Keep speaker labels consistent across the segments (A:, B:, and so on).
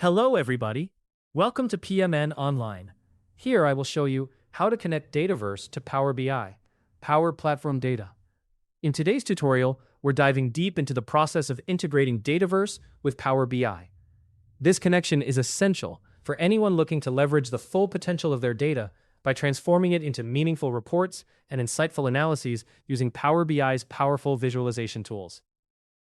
A: Hello everybody! Welcome to PMN Online. Here I will show you how to connect Dataverse to Power BI, Power Platform Data. In today's tutorial, we're diving deep into the process of integrating Dataverse with Power BI. This connection is essential for anyone looking to leverage the full potential of their data by transforming it into meaningful reports and insightful analyses using Power BI's powerful visualization tools.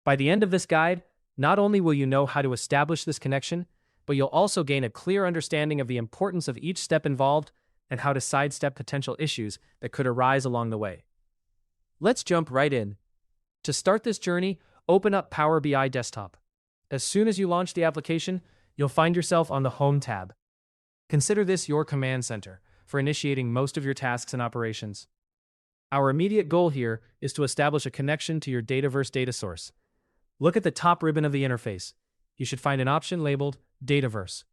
A: By the end of this guide, not only will you know how to establish this connection, but you'll also gain a clear understanding of the importance of each step involved and how to sidestep potential issues that could arise along the way. Let's jump right in. To start this journey, open up Power BI Desktop. As soon as you launch the application, you'll find yourself on the Home tab. Consider this your command center for initiating most of your tasks and operations. Our immediate goal here is to establish a connection to your Dataverse data source. Look at the top ribbon of the interface. You should find an option labeled Dataverse.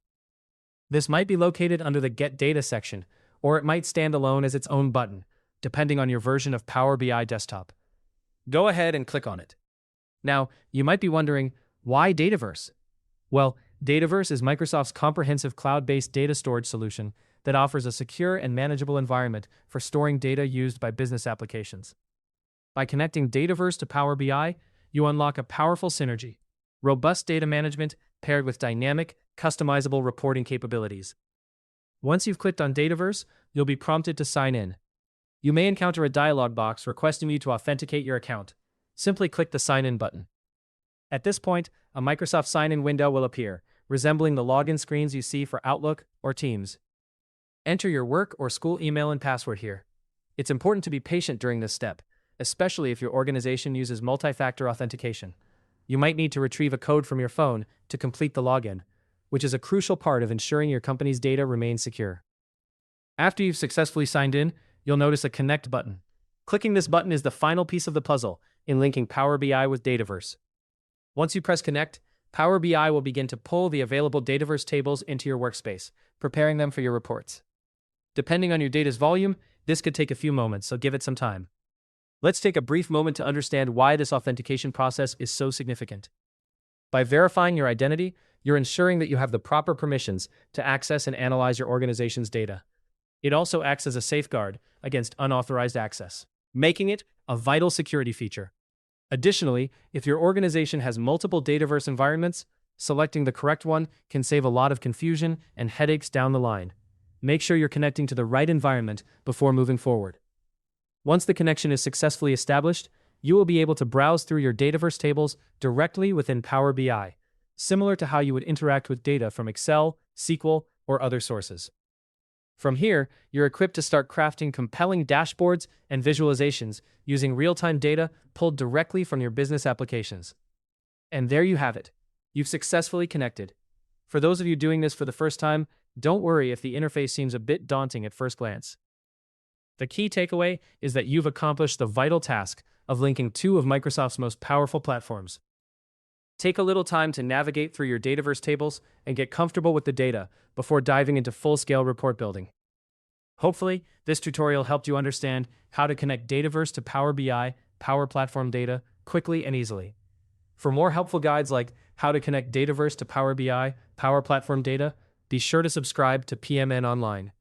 A: This might be located under the Get Data section, or it might stand alone as its own button, depending on your version of Power BI Desktop. Go ahead and click on it. Now, you might be wondering, why Dataverse? Well, Dataverse is Microsoft's comprehensive cloud-based data storage solution that offers a secure and manageable environment for storing data used by business applications. By connecting Dataverse to Power BI, you unlock a powerful synergy, robust data management paired with dynamic, customizable reporting capabilities. Once you've clicked on Dataverse, you'll be prompted to sign in. You may encounter a dialog box requesting you to authenticate your account. Simply click the Sign In button. At this point, a Microsoft sign-in window will appear, resembling the login screens you see for Outlook or Teams. Enter your work or school email and password here. It's important to be patient during this step, especially if your organization uses multi-factor authentication. You might need to retrieve a code from your phone to complete the login, which is a crucial part of ensuring your company's data remains secure. After you've successfully signed in, you'll notice a Connect button. Clicking this button is the final piece of the puzzle in linking Power BI with Dataverse. Once you press Connect, Power BI will begin to pull the available Dataverse tables into your workspace, preparing them for your reports. Depending on your data's volume, this could take a few moments, so give it some time. Let's take a brief moment to understand why this authentication process is so significant. By verifying your identity, you're ensuring that you have the proper permissions to access and analyze your organization's data. It also acts as a safeguard against unauthorized access, making it a vital security feature. Additionally, if your organization has multiple Dataverse environments, selecting the correct one can save a lot of confusion and headaches down the line. Make sure you're connecting to the right environment before moving forward. Once the connection is successfully established, you will be able to browse through your Dataverse tables directly within Power BI, similar to how you would interact with data from Excel, SQL, or other sources. From here, you're equipped to start crafting compelling dashboards and visualizations using real-time data pulled directly from your business applications. And there you have it. You've successfully connected. For those of you doing this for the first time, don't worry if the interface seems a bit daunting at first glance. The key takeaway is that you've accomplished the vital task of linking two of Microsoft's most powerful platforms. Take a little time to navigate through your Dataverse tables and get comfortable with the data before diving into full-scale report building. Hopefully, this tutorial helped you understand how to connect Dataverse to Power BI, Power Platform Data quickly and easily. For more helpful guides like how to connect Dataverse to Power BI, Power Platform Data, be sure to subscribe to PMN Online.